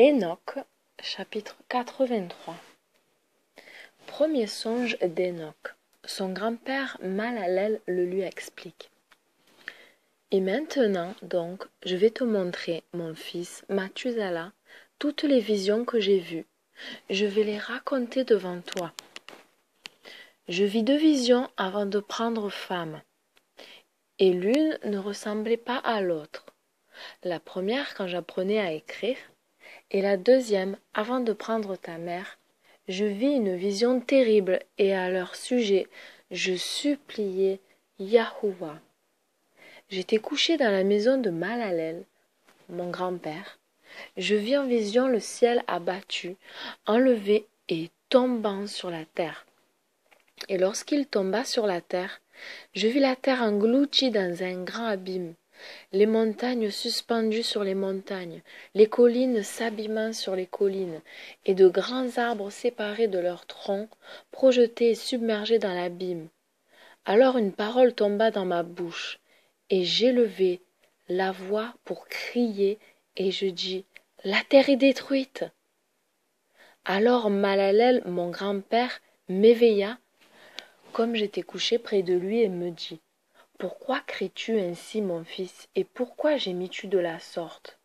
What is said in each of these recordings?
Enoch, chapitre 83. Premier songe d'Enoch. Son grand-père Malalel le lui explique. Et maintenant, donc, je vais te montrer, mon fils Mathusala, toutes les visions que j'ai vues. Je vais les raconter devant toi. Je vis 2 visions avant de prendre femme, et l'une ne ressemblait pas à l'autre. La première quand j'apprenais à écrire, et la deuxième avant de prendre ta mère. Je vis une vision terrible, et à leur sujet, je suppliais Yahuwah. J'étais couché dans la maison de Malalel, mon grand-père. Je vis en vision le ciel abattu, enlevé et tombant sur la terre. Et lorsqu'il tomba sur la terre, je vis la terre engloutie dans un grand abîme, les montagnes suspendues sur les montagnes, les collines s'abîmant sur les collines, et de grands arbres séparés de leurs troncs, projetés et submergés dans l'abîme. Alors une parole tomba dans ma bouche, et j'élevai la voix pour crier, et je dis, « La terre est détruite !» Alors Malalel, mon grand-père, m'éveilla, comme j'étais couché près de lui, et me dit, « Pourquoi cries-tu ainsi, mon fils, et pourquoi gémis-tu de la sorte ?»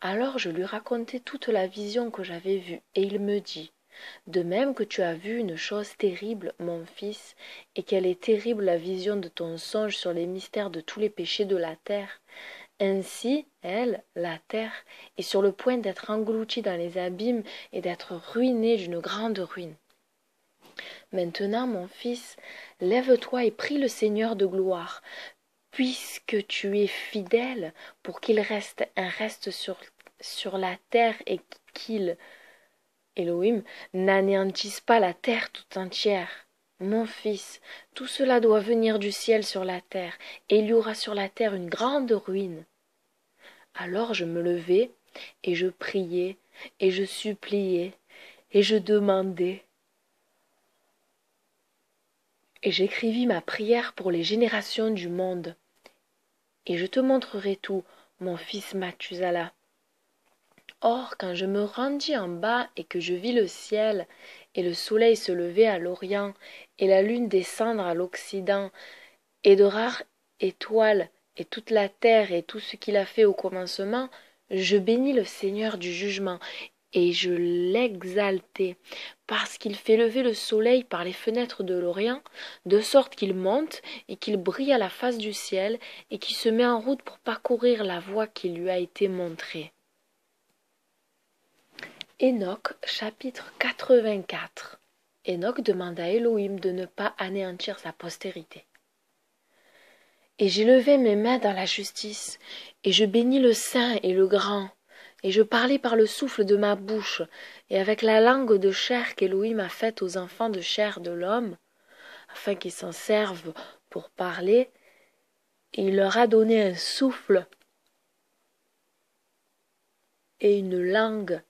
Alors je lui racontai toute la vision que j'avais vue, et il me dit, « De même que tu as vu une chose terrible, mon fils, et qu'elle est terrible la vision de ton songe sur les mystères de tous les péchés de la terre, ainsi, elle, la terre, est sur le point d'être engloutie dans les abîmes et d'être ruinée d'une grande ruine. Maintenant, mon fils, lève-toi et prie le Seigneur de gloire, puisque tu es fidèle, pour qu'il reste un reste sur la terre et qu'il, Elohim, n'anéantisse pas la terre tout entière. Mon fils, tout cela doit venir du ciel sur la terre, et il y aura sur la terre une grande ruine. Alors je me levai, et je priai, et je suppliai, et je demandai. Et j'écrivis ma prière pour les générations du monde. Et je te montrerai tout, mon fils Mathusala. Or, quand je me rendis en bas et que je vis le ciel, et le soleil se lever à l'orient, et la lune descendre à l'occident, et de rares étoiles, et toute la terre et tout ce qu'il a fait au commencement, je bénis le Seigneur du jugement, et je l'exaltai, parce qu'il fait lever le soleil par les fenêtres de l'Orient, de sorte qu'il monte et qu'il brille à la face du ciel, et qu'il se met en route pour parcourir la voie qui lui a été montrée. Enoch, chapitre 84. Enoch demanda à Elohim de ne pas anéantir sa postérité. Et j'élevai mes mains dans la justice, et je bénis le Saint et le Grand, et je parlais par le souffle de ma bouche, et avec la langue de chair qu'Élohim a faite aux enfants de chair de l'homme, afin qu'ils s'en servent pour parler, et il leur a donné un souffle, et une langue,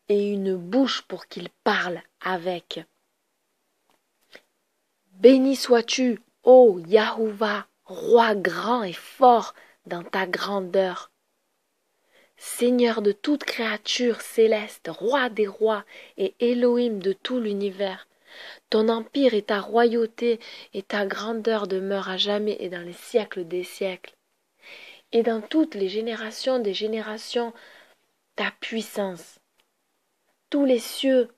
et une bouche pour qu'ils parlent avec. Béni sois-tu, ô Yahuwah, roi grand et fort dans ta grandeur. Seigneur de toute créature céleste, roi des rois et Elohim de tout l'univers, ton empire et ta royauté et ta grandeur demeurent à jamais et dans les siècles des siècles. Et dans toutes les générations des générations, ta puissance. Tous les cieux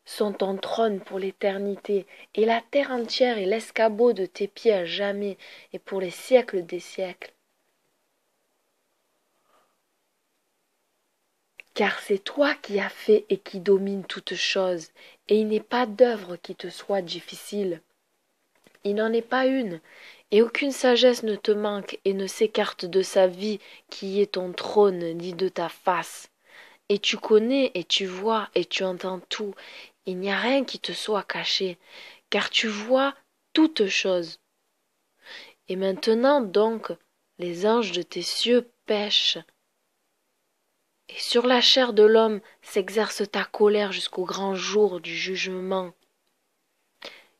sont ton trône pour l'éternité, et la terre entière est l'escabeau de tes pieds à jamais et pour les siècles des siècles. Car c'est toi qui as fait et qui domines toutes choses, et il n'est pas d'œuvre qui te soit difficile. Il n'en est pas une, et aucune sagesse ne te manque et ne s'écarte de sa vie qui est ton trône ni de ta face. Et tu connais et tu vois et tu entends tout, il n'y a rien qui te soit caché, car tu vois toutes choses. Et maintenant donc, les anges de tes cieux pêchent, et sur la chair de l'homme s'exerce ta colère jusqu'au grand jour du jugement.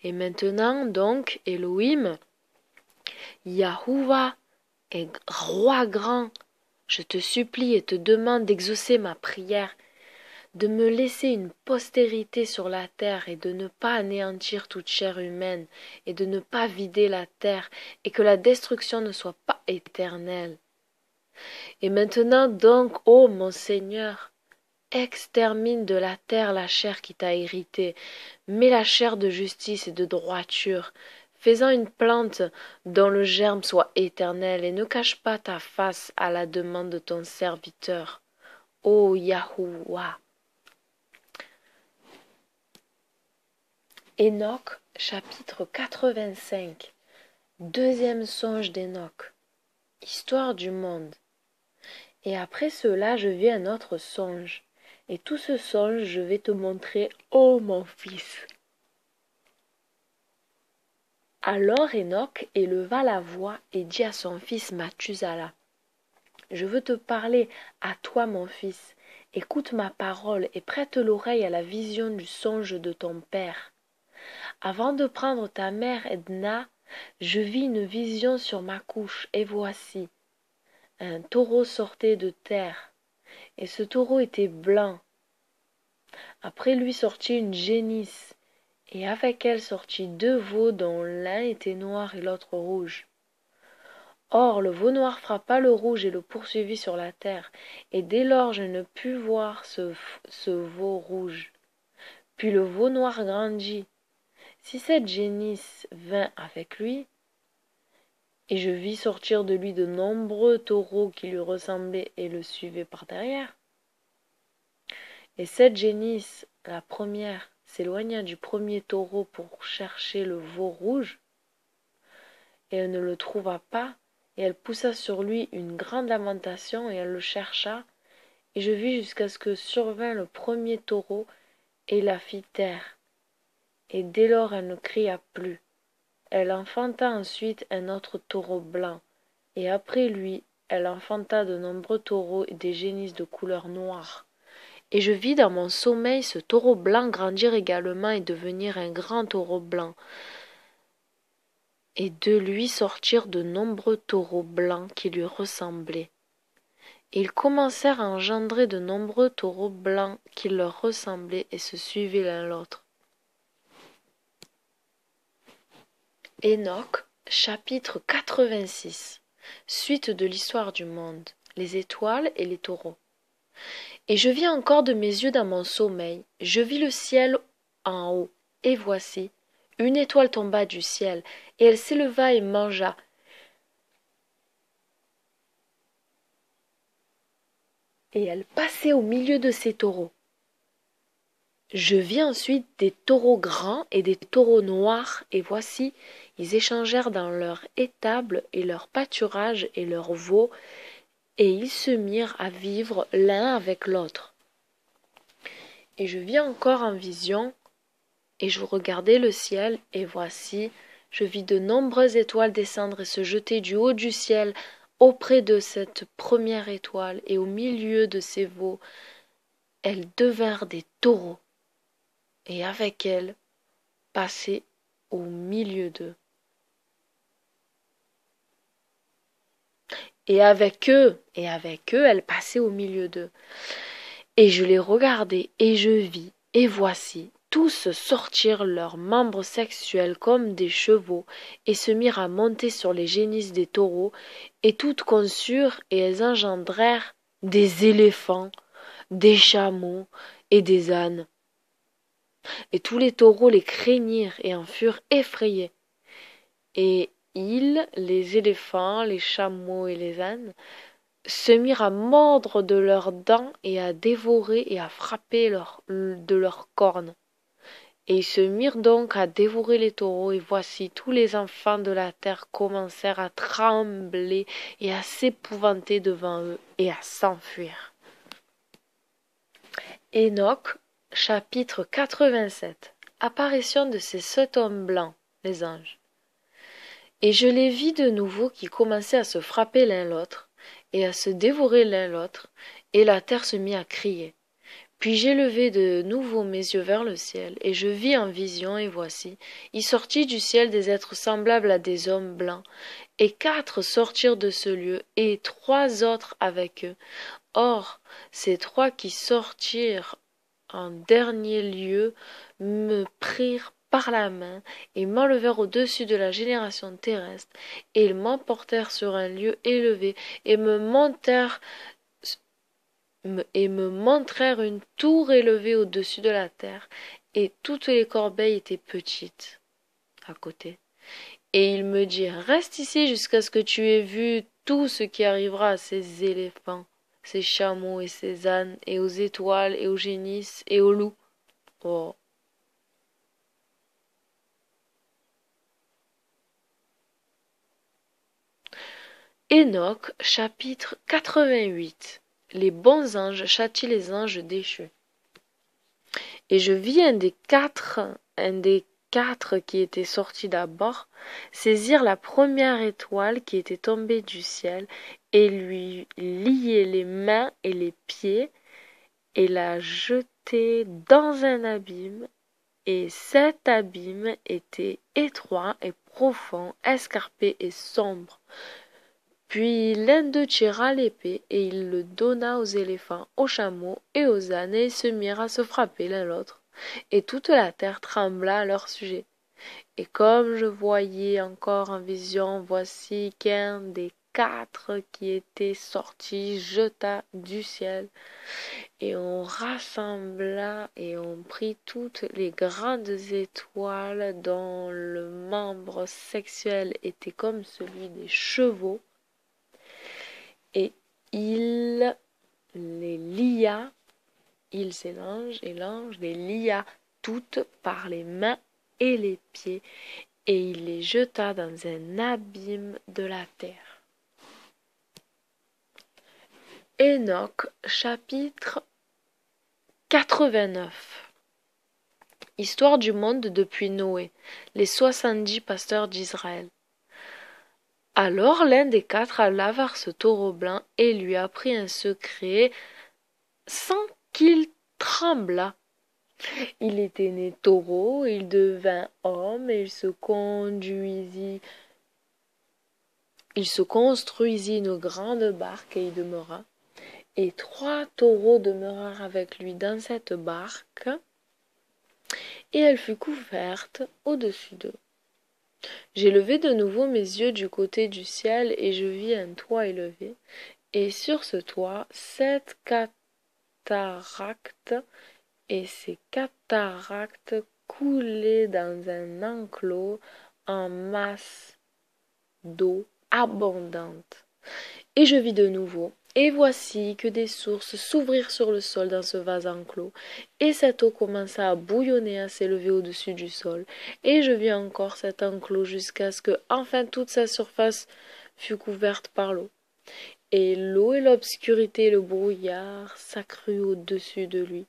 Et maintenant, donc, Elohim, Yahuwah est roi grand, je te supplie et te demande d'exaucer ma prière, de me laisser une postérité sur la terre et de ne pas anéantir toute chair humaine et de ne pas vider la terre et que la destruction ne soit pas éternelle. Et maintenant donc, ô mon Seigneur, extermine de la terre la chair qui t'a hérité, mets la chair de justice et de droiture, fais-en une plante dont le germe soit éternel, et ne cache pas ta face à la demande de ton serviteur. Ô Yahuwah. Enoch, chapitre 85. Deuxième songe d'Enoch. Histoire du monde. Et après cela, je vis un autre songe. Et tout ce songe, je vais te montrer, ô mon fils. Alors Enoch éleva la voix et dit à son fils Mathusala, je veux te parler à toi, mon fils. Écoute ma parole et prête l'oreille à la vision du songe de ton père. Avant de prendre ta mère Edna, je vis une vision sur ma couche, et voici, un taureau sortait de terre, et ce taureau était blanc. Après lui sortit une génisse, et avec elle sortit deux veaux dont l'un était noir et l'autre rouge. Or le veau noir frappa le rouge et le poursuivit sur la terre, et dès lors je ne pus voir ce veau rouge. Puis le veau noir grandit. Si cette génisse vint avec lui, et je vis sortir de lui de nombreux taureaux qui lui ressemblaient et le suivaient par derrière. Et cette génisse, la première, s'éloigna du premier taureau pour chercher le veau rouge, et elle ne le trouva pas, et elle poussa sur lui une grande lamentation, et elle le chercha, et je vis jusqu'à ce que survint le premier taureau, et la fit taire. Et dès lors elle ne cria plus. Elle enfanta ensuite un autre taureau blanc, et après lui, elle enfanta de nombreux taureaux et des génisses de couleur noire. Et je vis dans mon sommeil ce taureau blanc grandir également et devenir un grand taureau blanc, et de lui sortir de nombreux taureaux blancs qui lui ressemblaient. Et ils commencèrent à engendrer de nombreux taureaux blancs qui leur ressemblaient et se suivaient l'un l'autre. Enoch, chapitre 86. Suite de l'histoire du monde, les étoiles et les taureaux. Et je vis encore de mes yeux dans mon sommeil, je vis le ciel en haut, et voici, une étoile tomba du ciel, et elle s'éleva et mangea. Et elle passait au milieu de ces taureaux. Je vis ensuite des taureaux grands et des taureaux noirs, et voici, ils échangèrent dans leur étable et leur pâturage et leurs veaux, et ils se mirent à vivre l'un avec l'autre. Et je vis encore en vision, et je regardai le ciel, et voici, je vis de nombreuses étoiles descendre et se jeter du haut du ciel auprès de cette première étoile, et au milieu de ces veaux, elles devinrent des taureaux, et avec elles passaient au milieu d'eux. Et avec eux, elles passaient au milieu d'eux. Et je les regardai, et je vis, et voici, tous sortirent leurs membres sexuels comme des chevaux, et se mirent à monter sur les génisses des taureaux, et toutes conçurent, et elles engendrèrent des éléphants, des chameaux et des ânes. Et tous les taureaux les craignirent et en furent effrayés. Et ils, les éléphants, les chameaux et les ânes, se mirent à mordre de leurs dents et à dévorer et à frapper de leurs cornes. Et ils se mirent donc à dévorer les taureaux, et voici tous les enfants de la terre commencèrent à trembler et à s'épouvanter devant eux et à s'enfuir. Enoch, chapitre 87. Apparition de ces 7 hommes blancs, les anges. Et je les vis de nouveau qui commençaient à se frapper l'un l'autre, et à se dévorer l'un l'autre, et la terre se mit à crier. Puis j'élevai de nouveau mes yeux vers le ciel, et je vis en vision, et voici, il sortit du ciel des êtres semblables à des hommes blancs, et 4 sortirent de ce lieu, et 3 autres avec eux. Or, ces 3 qui sortirent en dernier lieu, me prirent par la main et m'enlevèrent au-dessus de la génération terrestre, et ils m'emportèrent sur un lieu élevé et me montrèrent une tour élevée au-dessus de la terre, et toutes les corbeilles étaient petites à côté. Et ils me dirent, reste ici jusqu'à ce que tu aies vu tout ce qui arrivera à ces éléphants, ces chameaux et ces ânes, et aux étoiles, et aux génisses, et aux loups. Oh. Enoch, chapitre 88. Les bons anges châtient les anges déchus. Et je vis un des quatre qui était sorti d'abord saisir la première étoile qui était tombée du ciel et lui lier les mains et les pieds et la jeter dans un abîme, et cet abîme était étroit et profond, escarpé et sombre. Puis l'un d'eux tira l'épée, et il le donna aux éléphants, aux chameaux et aux ânes, et ils se mirent à se frapper l'un l'autre. Et toute la terre trembla à leur sujet. Et comme je voyais encore en vision, voici qu'un des quatre qui était sorti jeta du ciel, et on rassembla et on prit toutes les grandes étoiles dont le membre sexuel était comme celui des chevaux, et il les lia, c'est l'ange, et l'ange les lia toutes par les mains et les pieds, et il les jeta dans un abîme de la terre. Enoch, chapitre 89. Histoire du monde depuis Noé, les 70 pasteurs d'Israël. Alors l'un des quatre alla vers ce taureau blanc et lui apprit un secret sans qu'il tremblât. Il était né taureau, il devint homme, et il se construisit une grande barque et y demeura. Et 3 taureaux demeurèrent avec lui dans cette barque, et elle fut couverte au-dessus d'eux. J'ai levé de nouveau mes yeux du côté du ciel, et je vis un toit élevé, et sur ce toit 7 cataractes, et ces cataractes coulaient dans un enclos en masse d'eau abondante. Et je vis de nouveau, et voici que des sources s'ouvrirent sur le sol dans ce vase enclos, et cette eau commença à bouillonner, à s'élever au-dessus du sol, et je vis encore cet enclos jusqu'à ce que enfin toute sa surface fût couverte par l'eau. Et l'eau et l'obscurité et le brouillard s'accrut au-dessus de lui,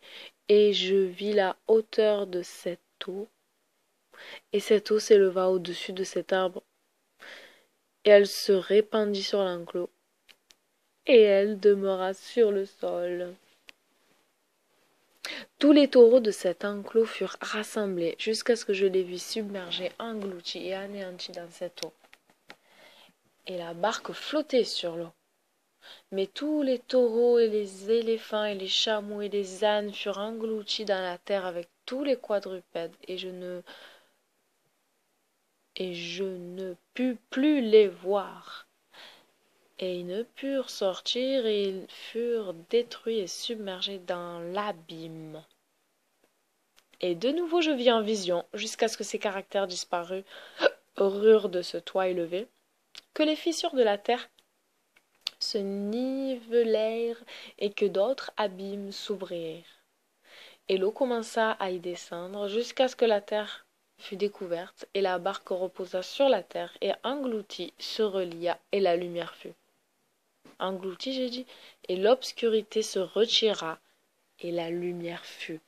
et je vis la hauteur de cette eau, et cette eau s'éleva au-dessus de cet arbre, et elle se répandit sur l'enclos, et elle demeura sur le sol. Tous les taureaux de cet enclos furent rassemblés, jusqu'à ce que je les vis submergés, engloutis et anéantis dans cette eau. Et la barque flottait sur l'eau. Mais tous les taureaux et les éléphants et les chameaux et les ânes furent engloutis dans la terre avec tous les quadrupèdes, et je ne pus plus les voir. Et ils ne purent sortir, et ils furent détruits et submergés dans l'abîme. Et de nouveau je vis en vision, jusqu'à ce que ces caractères disparurent de ce toit élevé, que les fissures de la terre se nivelèrent, et que d'autres abîmes s'ouvrirent. Et l'eau commença à y descendre, jusqu'à ce que la terre fut découverte, et la barque reposa sur la terre, et engloutie se relia, et la lumière fut. Engloutie, j'ai dit, et l'obscurité se retira, et la lumière fut.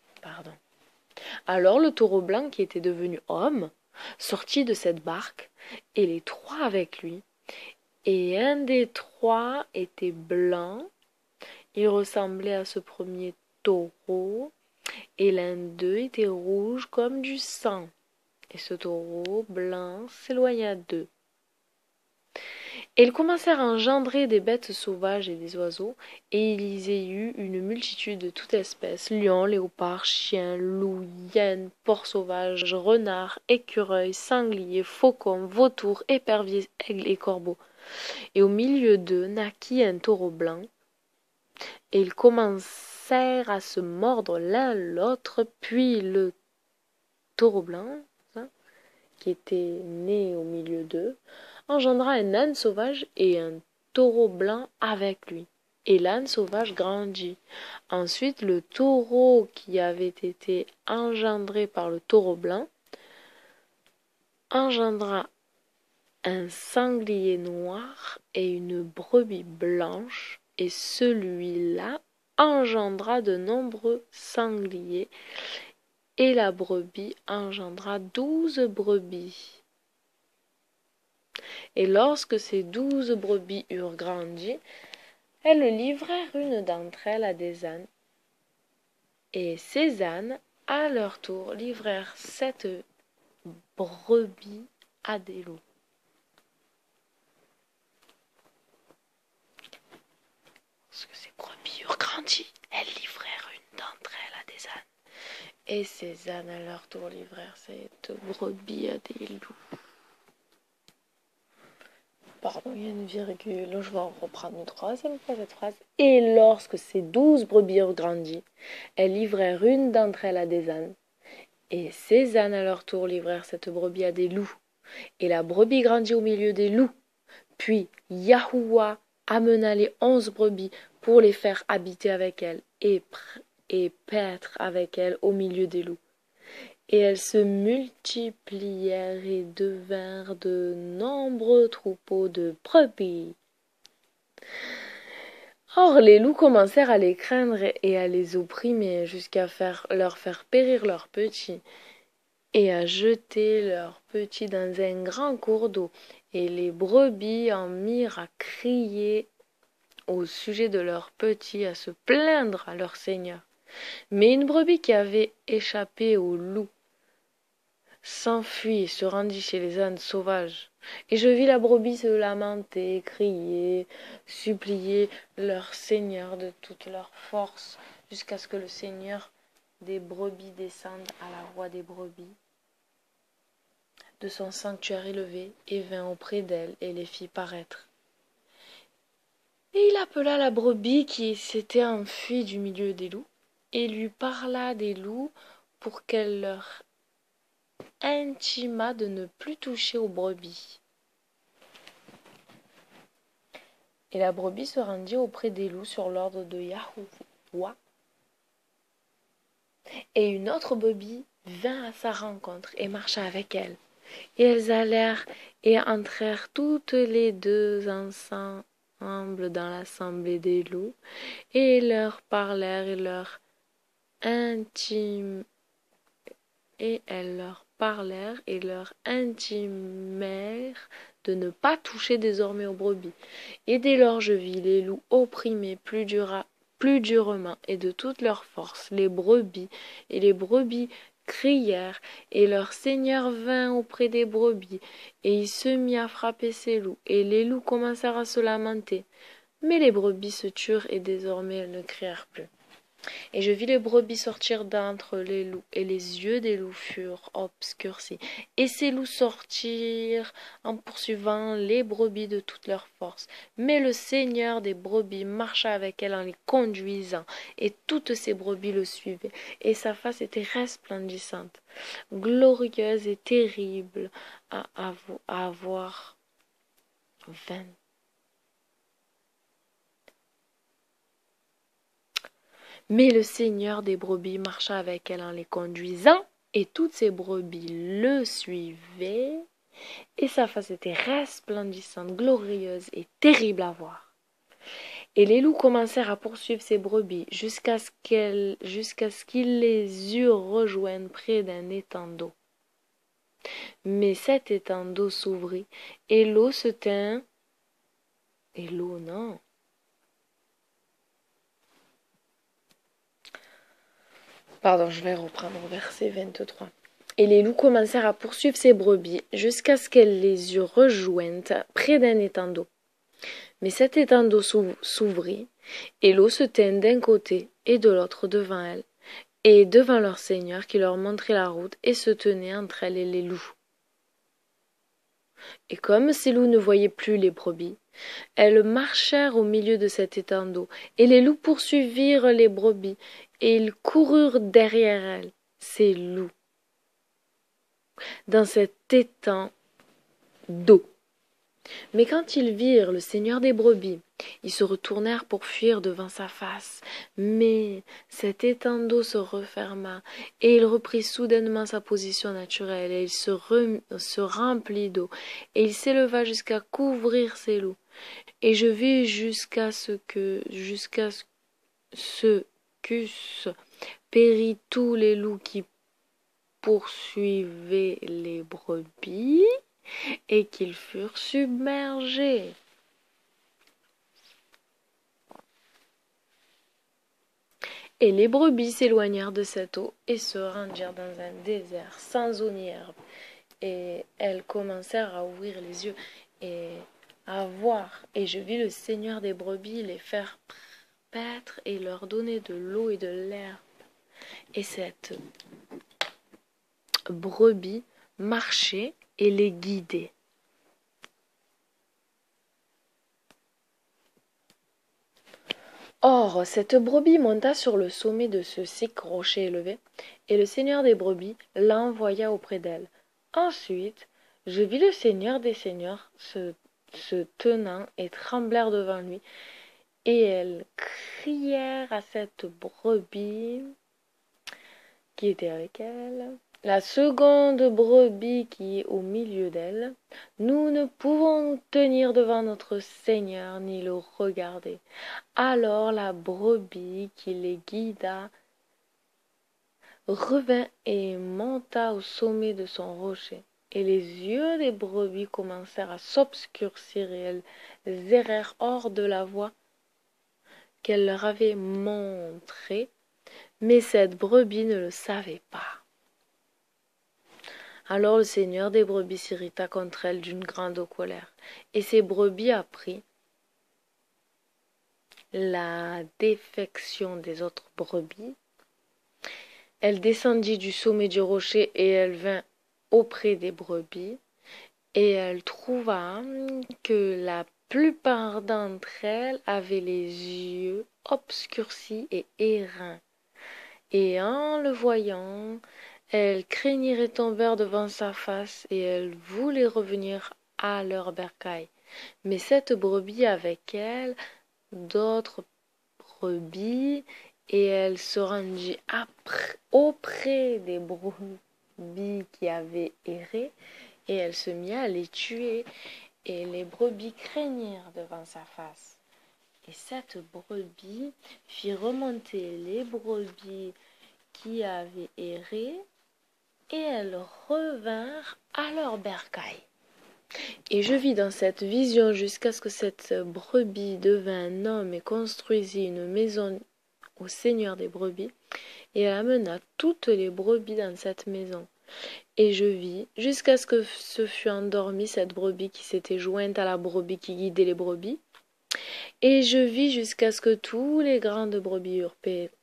Alors le taureau blanc qui était devenu homme sortit de cette barque, et les 3 avec lui, et un des 3 était blanc, il ressemblait à ce premier taureau, et l'un d'eux était rouge comme du sang, et ce taureau blanc s'éloigna d'eux. Et ils commencèrent à engendrer des bêtes sauvages et des oiseaux, et il y eut une multitude de toutes espèces, lions, léopards, chiens, loups, hyènes, porcs sauvages, renards, écureuils, sangliers, faucons, vautours, éperviers, aigles et corbeaux. Et au milieu d'eux naquit un taureau blanc, et ils commencèrent à se mordre l'un l'autre, puis le taureau blanc, qui était né au milieu d'eux, engendra un âne sauvage et un taureau blanc avec lui. Et l'âne sauvage grandit. Ensuite, le taureau qui avait été engendré par le taureau blanc engendra un sanglier noir et une brebis blanche, et celui-là engendra de nombreux sangliers, et la brebis engendra 12 brebis. Et lorsque ces 12 brebis eurent grandi, elles livrèrent une d'entre elles à des ânes, et ces ânes, à leur tour, livrèrent cette brebis à des loups. Lorsque ces brebis eurent grandi, elles livrèrent une d'entre elles à des ânes, et ces ânes, à leur tour, livrèrent cette brebis à des loups. Pardon, il y a une virgule, je vais en reprendre une troisième fois cette phrase. Et lorsque ces 12 brebis eurent grandi, elles livrèrent une d'entre elles à des ânes, et ces ânes à leur tour livrèrent cette brebis à des loups. Et la brebis grandit au milieu des loups. Puis Yahuwah amena les 11 brebis pour les faire habiter avec elle, et paître avec elle au milieu des loups. Et elles se multiplièrent et devinrent de nombreux troupeaux de brebis. Or les loups commencèrent à les craindre et à les opprimer jusqu'à leur faire périr leurs petits, et à jeter leurs petits dans un grand cours d'eau. Et les brebis en mirent à crier au sujet de leurs petits, à se plaindre à leur seigneur. Mais une brebis qui avait échappé aux loups s'enfuit et se rendit chez les ânes sauvages. Et je vis la brebis se lamenter, crier, supplier leur seigneur de toute leur force, jusqu'à ce que le seigneur des brebis descende à la roi des brebis de son sanctuaire élevé, et vint auprès d'elle et les fit paraître. Et il appela la brebis qui s'était enfuie du milieu des loups, et lui parla des loups pour qu'elle leur intima de ne plus toucher aux brebis. Et la brebis se rendit auprès des loups sur l'ordre de Yahuwah. Et une autre brebis vint à sa rencontre et marcha avec elle. Et elles allèrent et entrèrent toutes les deux ensemble dans l'assemblée des loups, et leur parlèrent et leur intimèrent de ne pas toucher désormais aux brebis. Et dès lors je vis les loups opprimés plus durement, et de toute leur force les brebis crièrent, et leur seigneur vint auprès des brebis, et il se mit à frapper ces loups, et les loups commencèrent à se lamenter. Mais les brebis se turent, et désormais elles ne crièrent plus. Et je vis les brebis sortir d'entre les loups, et les yeux des loups furent obscurcis. Et ces loups sortirent en poursuivant les brebis de toute leur force. Mais le seigneur des brebis marcha avec elles en les conduisant, et toutes ces brebis le suivaient, et sa face était resplendissante, glorieuse et terrible à voir. Mais le seigneur des brebis marcha avec elle en les conduisant, et toutes ces brebis le suivaient, et sa face était resplendissante, glorieuse et terrible à voir. Et les loups commencèrent à poursuivre ces brebis jusqu'à ce qu'ils les eurent rejointes près d'un étang d'eau. Mais cet étang d'eau s'ouvrit, et l'eau se tint, et l'eau non. Pardon, je vais reprendre au verset 23. Et les loups commencèrent à poursuivre ces brebis jusqu'à ce qu'elles les eurent rejointes près d'un étang d'eau. Mais cet étang d'eau s'ouvrit, et l'eau se tint d'un côté et de l'autre devant elles, et devant leur seigneur qui leur montrait la route et se tenait entre elles et les loups. Et comme ces loups ne voyaient plus les brebis, elles marchèrent au milieu de cet étang d'eau, et les loups poursuivirent les brebis, et ils coururent derrière elles, ces loups, dans cet étang d'eau. Mais quand ils virent le seigneur des brebis, ils se retournèrent pour fuir devant sa face. Mais cet étang d'eau se referma, et il reprit soudainement sa position naturelle, et il se remplit d'eau, et il s'éleva jusqu'à couvrir ses loups. Et je vis jusqu'à ce qu'eussent péri tous les loups qui poursuivaient les brebis, et qu'ils furent submergés. Et les brebis s'éloignèrent de cette eau et se rendirent dans un désert sans eau ni herbe. Et elles commencèrent à ouvrir les yeux et à voir. Et je vis le seigneur des brebis les faire paître et leur donner de l'eau et de l'herbe. Et cette brebis marchait et les guidait. Or, cette brebis monta sur le sommet de ce sec rocher élevé, et le seigneur des brebis l'envoya auprès d'elle. Ensuite, je vis le seigneur des seigneurs se tenant et tremblèrent devant lui, et elles crièrent à cette brebis qui était avec elle, la seconde brebis qui est au milieu d'elle, nous ne pouvons tenir devant notre Seigneur ni le regarder. Alors la brebis qui les guida revint et monta au sommet de son rocher. Et les yeux des brebis commencèrent à s'obscurcir et elles errèrent hors de la voie qu'elle leur avait montrée, mais cette brebis ne le savait pas. Alors le seigneur des brebis s'irrita contre elle d'une grande colère, et ses brebis apprit la défection des autres brebis. Elle descendit du sommet du rocher et elle vint auprès des brebis, et elle trouva que la plupart d'entre elles avaient les yeux obscurcis et errants. Et en le voyant, elles craignirent et tombèrent devant sa face, et elles voulaient revenir à leur bercail. Mais cette brebis avec elle, d'autres brebis, et elle se rendit auprès des brebis qui avaient erré, et elle se mit à les tuer, et les brebis craignirent devant sa face. Et cette brebis fit remonter les brebis qui avaient erré, et elles revinrent à leur bercail. Et je vis dans cette vision jusqu'à ce que cette brebis devint un homme et construisit une maison au seigneur des brebis, et elle amena toutes les brebis dans cette maison. Et je vis jusqu'à ce que se fût endormie cette brebis qui s'était jointe à la brebis qui guidait les brebis. Et je vis jusqu'à ce que tous les grandes brebis eurent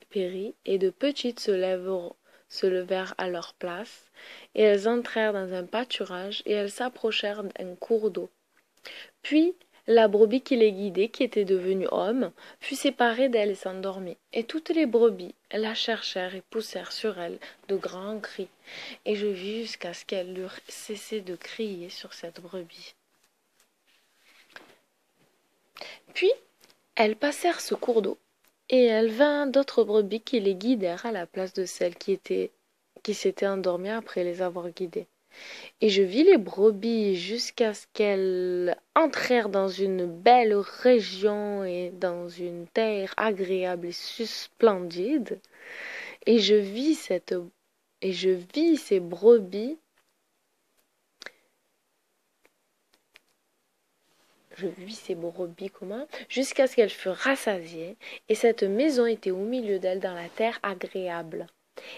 péri, et de petites se levèrent à leur place, et elles entrèrent dans un pâturage, et elles s'approchèrent d'un cours d'eau. Puis la brebis qui les guidait, qui était devenue homme, fut séparée d'elle et s'endormit. Et toutes les brebis la cherchèrent et poussèrent sur elle de grands cris. Et je vis jusqu'à ce qu'elles eurent cessé de crier sur cette brebis. Puis elles passèrent ce cours d'eau, et elles vinrent d'autres brebis qui les guidèrent à la place de celles qui s'étaient endormies après les avoir guidées. Et je vis les brebis jusqu'à ce qu'elles entrèrent dans une belle région et dans une terre agréable et splendide. Et je vis ces brebis. Jusqu'à ce qu'elles furent rassasiées, et cette maison était au milieu d'elles dans la terre agréable.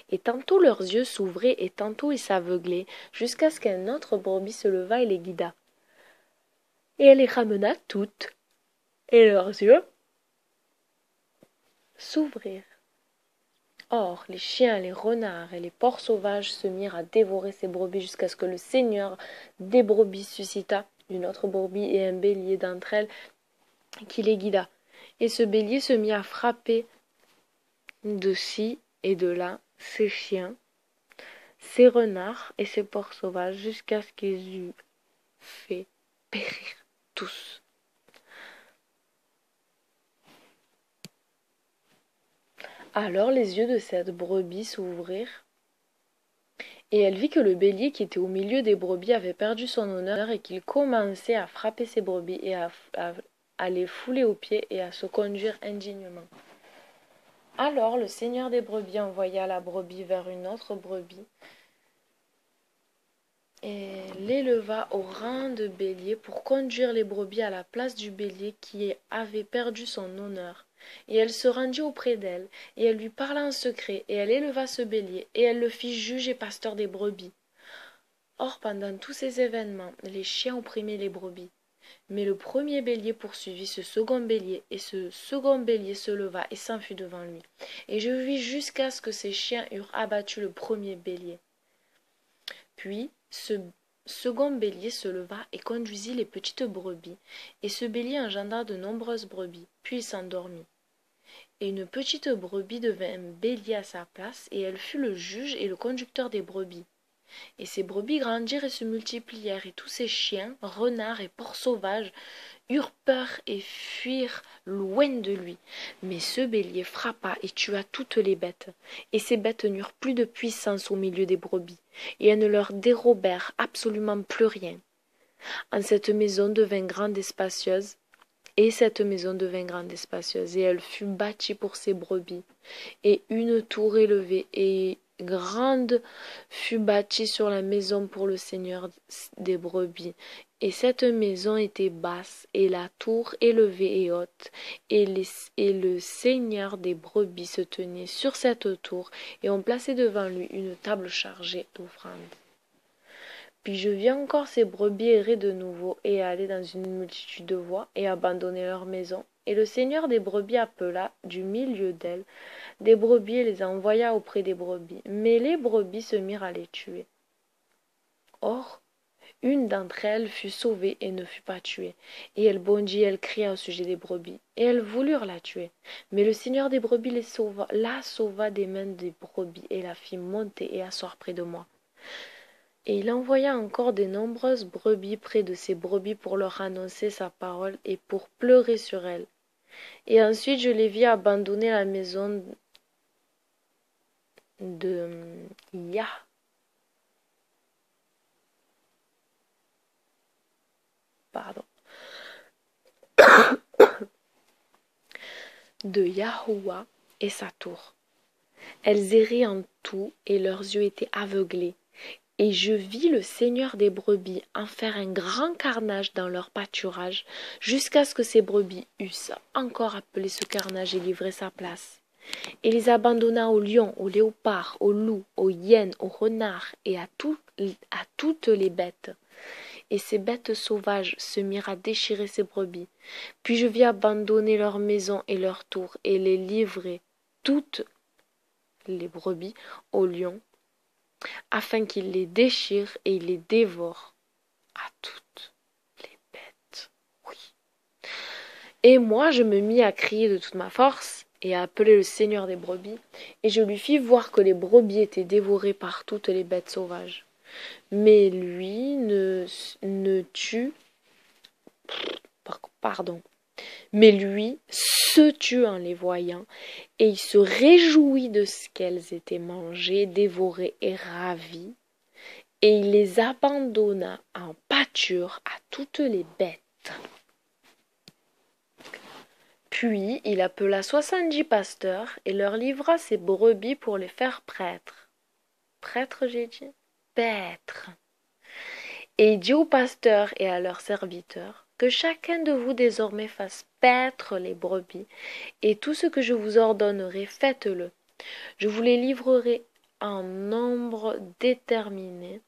Et tantôt leurs yeux s'ouvraient, et tantôt ils s'aveuglaient, jusqu'à ce qu'un autre brebis se leva et les guida. Et elle les ramena toutes et leurs yeux s'ouvrirent. Or, les chiens, les renards et les porcs sauvages se mirent à dévorer ces brebis jusqu'à ce que le seigneur des brebis suscita une autre brebis et un bélier d'entre elles qui les guida. Et ce bélier se mit à frapper de ci et de là ses chiens, ses renards et ses porcs sauvages jusqu'à ce qu'ils eussent fait périr tous. Alors les yeux de cette brebis s'ouvrirent, et elle vit que le bélier qui était au milieu des brebis avait perdu son honneur et qu'il commençait à frapper ses brebis et à les fouler aux pieds et à se conduire indignement. Alors le seigneur des brebis envoya la brebis vers une autre brebis et l'éleva au rang de bélier pour conduire les brebis à la place du bélier qui avait perdu son honneur. Et elle se rendit auprès d'elle, et elle lui parla en secret, et elle éleva ce bélier, et elle le fit juge et pasteur des brebis. Or, pendant tous ces événements, les chiens opprimaient les brebis. Mais le premier bélier poursuivit ce second bélier, et ce second bélier se leva et s'enfuit devant lui. Et je vis jusqu'à ce que ces chiens eurent abattu le premier bélier. Puis, ce second bélier se leva et conduisit les petites brebis, et ce bélier engendra de nombreuses brebis, puis il s'endormit. Et une petite brebis devint un bélier à sa place, et elle fut le juge et le conducteur des brebis. Et ces brebis grandirent et se multiplièrent, et tous ces chiens, renards et porcs sauvages eurent peur et fuirent loin de lui. Mais ce bélier frappa et tua toutes les bêtes, et ces bêtes n'eurent plus de puissance au milieu des brebis, et elles ne leur dérobèrent absolument plus rien. En cette maison devint grande et spacieuse, et cette maison devint grande et spacieuse, et elle fut bâtie pour ses brebis, et une tour élevée et grande fut bâtie sur la maison pour le seigneur des brebis. Et cette maison était basse, et la tour élevée et haute, et le seigneur des brebis se tenait sur cette tour, et on plaçait devant lui une table chargée d'offrandes. Puis je vis encore ces brebis errer de nouveau, et aller dans une multitude de voies, et abandonner leur maison. Et le seigneur des brebis appela du milieu d'elles des brebis et les envoya auprès des brebis. Mais les brebis se mirent à les tuer. Or, une d'entre elles fut sauvée et ne fut pas tuée. Et elle bondit, elle cria au sujet des brebis, et elles voulurent la tuer. Mais le seigneur des brebis la sauva des mains des brebis, et la fit monter et asseoir près de moi. Et il envoya encore de nombreuses brebis près de ces brebis pour leur annoncer sa parole et pour pleurer sur elles. Et ensuite je les vis abandonner la maison de Yahoua et sa tour. Elles erraient en tout et leurs yeux étaient aveuglés. Et je vis le seigneur des brebis en faire un grand carnage dans leur pâturage, jusqu'à ce que ces brebis eussent encore appelé ce carnage et livré sa place. Et les abandonna aux lions, aux léopards, aux loups, aux hyènes, aux renards et à toutes les bêtes. Et ces bêtes sauvages se mirent à déchirer ces brebis. Puis je vis abandonner leurs maisons et leurs tours, et les livrer, toutes les brebis, aux lions, afin qu'ils les déchirent et ils les dévorent à toutes les bêtes. Oui. Et moi je me mis à crier de toute ma force et à appeler le seigneur des brebis, et je lui fis voir que les brebis étaient dévorées par toutes les bêtes sauvages. Mais lui Mais lui se tut en les voyant, et il se réjouit de ce qu'elles étaient mangées, dévorées et ravies, et il les abandonna en pâture à toutes les bêtes. Puis il appela 70 pasteurs et leur livra ses brebis pour les faire prêtres. Prêtres, j'ai dit? Paîtres. Et il dit aux pasteurs et à leurs serviteurs que chacun de vous désormais fasse paître les brebis, et tout ce que je vous ordonnerai, faites-le. Je vous les livrerai en nombre déterminé,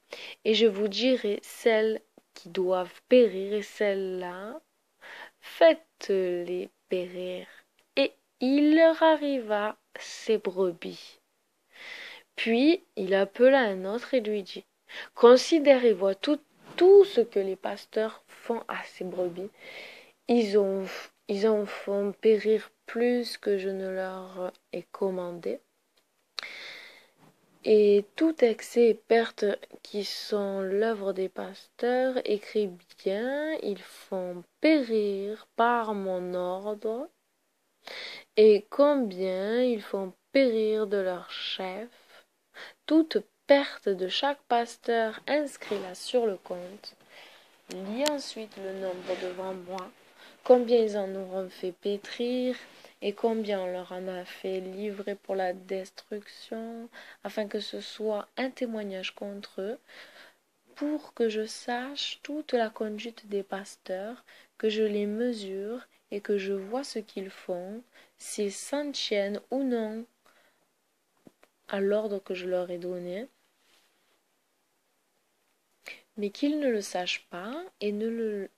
et je vous dirai celles qui doivent périr, et celles-là faites-les périr. Et il leur arriva ses brebis. Puis il appela un autre et lui dit, considérez vois tout ce que les pasteurs font à ces brebis. Ils en font périr plus que je ne leur ai commandé. Et tout excès et perte qui sont l'œuvre des pasteurs, écrit bien, ils font périr par mon ordre, et combien ils font périr de leur chef. Toute perte de chaque pasteur, inscris-la sur le compte. Lis ensuite le nombre devant moi, combien ils en auront fait pétrir, et combien on leur en a fait livrer pour la destruction, afin que ce soit un témoignage contre eux, pour que je sache toute la conduite des pasteurs, que je les mesure et que je vois ce qu'ils font, s'ils s'en tiennent ou non à l'ordre que je leur ai donné, mais qu'ils ne le sachent pas et ne le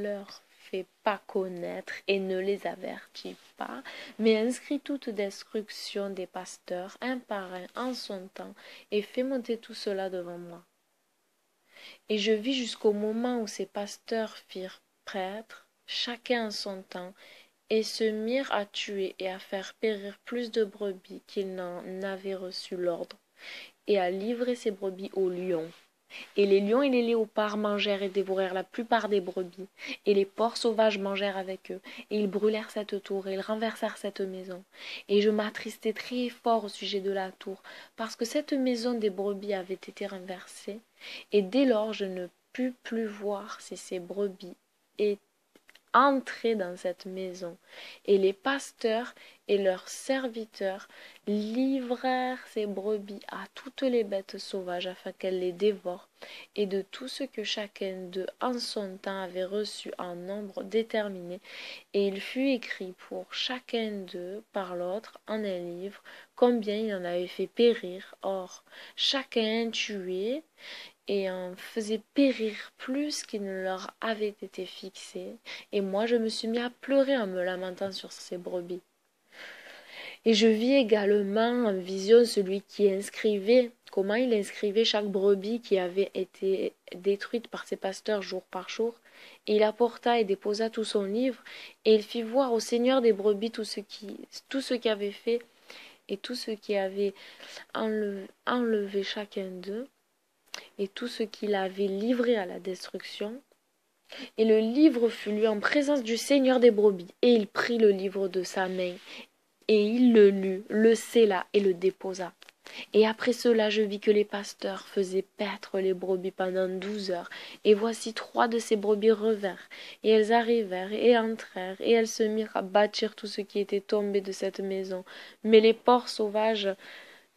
leur fait pas connaître et ne les avertit pas, mais inscrit toute destruction des pasteurs un par un en son temps et fait monter tout cela devant moi. Et je vis jusqu'au moment où ces pasteurs firent prêtre, chacun en son temps, et se mirent à tuer et à faire périr plus de brebis qu'ils n'en avaient reçu l'ordre, et à livrer ces brebis aux lions. Et les lions et les léopards mangèrent et dévorèrent la plupart des brebis, et les porcs sauvages mangèrent avec eux, et ils brûlèrent cette tour, et ils renversèrent cette maison. Et je m'attristai très fort au sujet de la tour, parce que cette maison des brebis avait été renversée, et dès lors je ne pus plus voir si ces brebis étaient entrés dans cette maison, et les pasteurs et leurs serviteurs livrèrent ces brebis à toutes les bêtes sauvages afin qu'elles les dévorent, et de tout ce que chacun d'eux en son temps avait reçu en nombre déterminé, et il fut écrit pour chacun d'eux par l'autre en un livre combien il en avait fait périr. Or chacun tuait et en faisait périr plus qu'il ne leur avait été fixé, et moi je me suis mis à pleurer en me lamentant sur ces brebis. Et je vis également en vision celui qui inscrivait, comment il inscrivait chaque brebis qui avait été détruite par ses pasteurs jour par jour, et il apporta et déposa tout son livre, et il fit voir au Seigneur des brebis tout ce qu'il avait fait, et tout ce qui avait enlevé chacun d'eux, et tout ce qu'il avait livré à la destruction. Et le livre fut lu en présence du Seigneur des brebis, et il prit le livre de sa main, et il le lut, le scella et le déposa. Et après cela, je vis que les pasteurs faisaient paître les brebis pendant 12 heures, et voici 3 de ces brebis revinrent, et elles arrivèrent et entrèrent, et elles se mirent à bâtir tout ce qui était tombé de cette maison, mais les porcs sauvages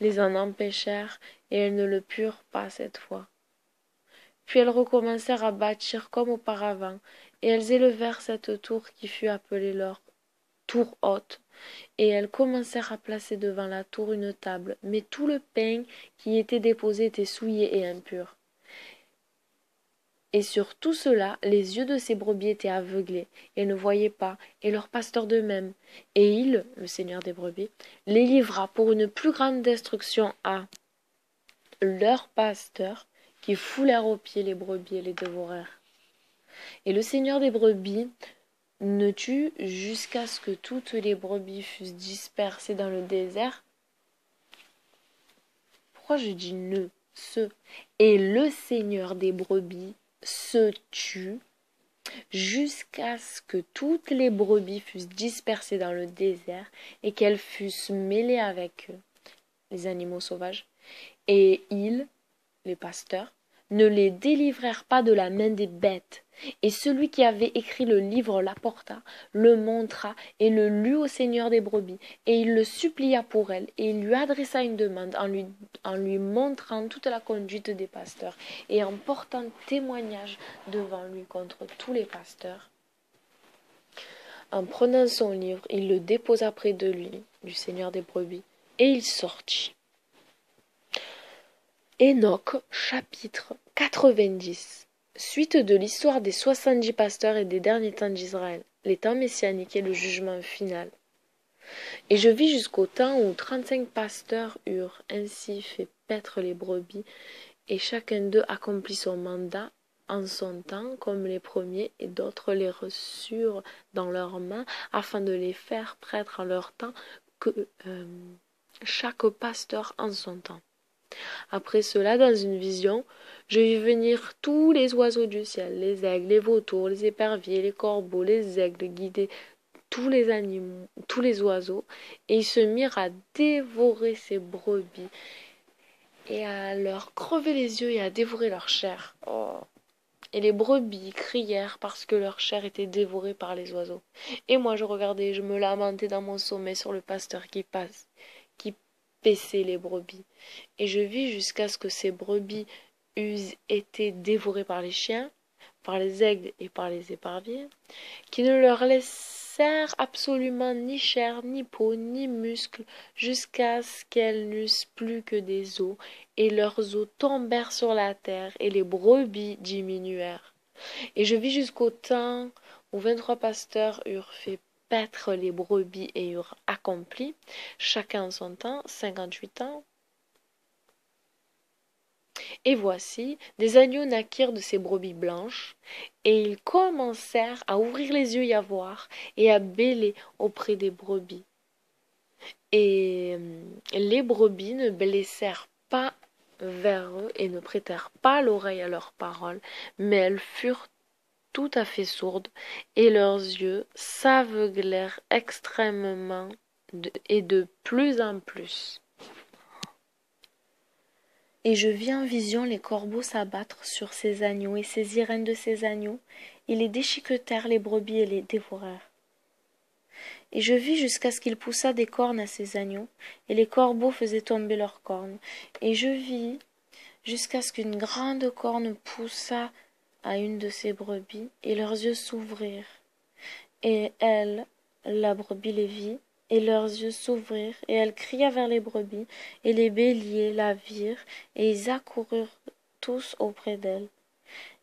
les en empêchèrent, et elles ne le purent pas cette fois. Puis elles recommencèrent à bâtir comme auparavant, et elles élevèrent cette tour qui fut appelée leur tour haute, et elles commencèrent à placer devant la tour une table, mais tout le pain qui y était déposé était souillé et impur. Et sur tout cela, les yeux de ces brebis étaient aveuglés, et ne voyaient pas, et leurs pasteurs de même. Et il, le Seigneur des brebis, les livra pour une plus grande destruction à leurs pasteurs, qui foulèrent aux pieds les brebis et les dévorèrent. Et le Seigneur des brebis ne tut jusqu'à ce que toutes les brebis fussent dispersées dans le désert. Pourquoi je dis ne, ce? Et le Seigneur des brebis se tut jusqu'à ce que toutes les brebis fussent dispersées dans le désert et qu'elles fussent mêlées avec eux, les animaux sauvages. Et ils, les pasteurs, ne les délivrèrent pas de la main des bêtes. Et celui qui avait écrit le livre l'apporta, le montra et le lut au Seigneur des brebis. Et il le supplia pour elle, et il lui adressa une demande en lui montrant toute la conduite des pasteurs, et en portant témoignage devant lui contre tous les pasteurs. En prenant son livre, il le déposa près de lui, du Seigneur des brebis, et il sortit. Enoch, chapitre 90. Suite de l'histoire des 70 pasteurs et des derniers temps d'Israël, les temps messianiques et le jugement final. Et je vis jusqu'au temps où 35 pasteurs eurent ainsi fait paître les brebis, et chacun d'eux accomplit son mandat en son temps, comme les premiers, et d'autres les reçurent dans leurs mains, afin de les faire prêtre en leur temps, que chaque pasteur en son temps. Après cela, dans une vision, je vis venir tous les oiseaux du ciel, les aigles, les vautours, les éperviers, les corbeaux, les aigles, guider tous les animaux, tous les oiseaux, et ils se mirent à dévorer ces brebis, et à leur crever les yeux et à dévorer leur chair. Oh. Et les brebis crièrent parce que leur chair était dévorée par les oiseaux. Et moi je regardais, je me lamentais dans mon sommeil sur le pasteur qui paissait les brebis. Et je vis jusqu'à ce que ces brebis eussent été dévorées par les chiens, par les aigles et par les éperviers, qui ne leur laissèrent absolument ni chair, ni peau, ni muscles, jusqu'à ce qu'elles n'eussent plus que des os, et leurs os tombèrent sur la terre, et les brebis diminuèrent. Et je vis jusqu'au temps où 23 pasteurs eurent fait paître les brebis et eurent accompli, chacun en son temps, 58 ans. Et voici, des agneaux naquirent de ces brebis blanches, et ils commencèrent à ouvrir les yeux et à voir, et à bêler auprès des brebis. Et les brebis ne blessèrent pas vers eux et ne prêtèrent pas l'oreille à leurs paroles, mais elles furent tout à fait sourdes, et leurs yeux s'aveuglèrent extrêmement et de plus en plus. Et je vis en vision les corbeaux s'abattre sur ces agneaux et saisir un de ces agneaux, et les déchiquetèrent les brebis et les dévorèrent. Et je vis jusqu'à ce qu'il poussât des cornes à ces agneaux, et les corbeaux faisaient tomber leurs cornes. Et je vis jusqu'à ce qu'une grande corne poussât à une de ces brebis, et leurs yeux s'ouvrirent. Et elle, la brebis les vit, et leurs yeux s'ouvrirent, et elle cria vers les brebis, et les béliers la virent, et ils accoururent tous auprès d'elle.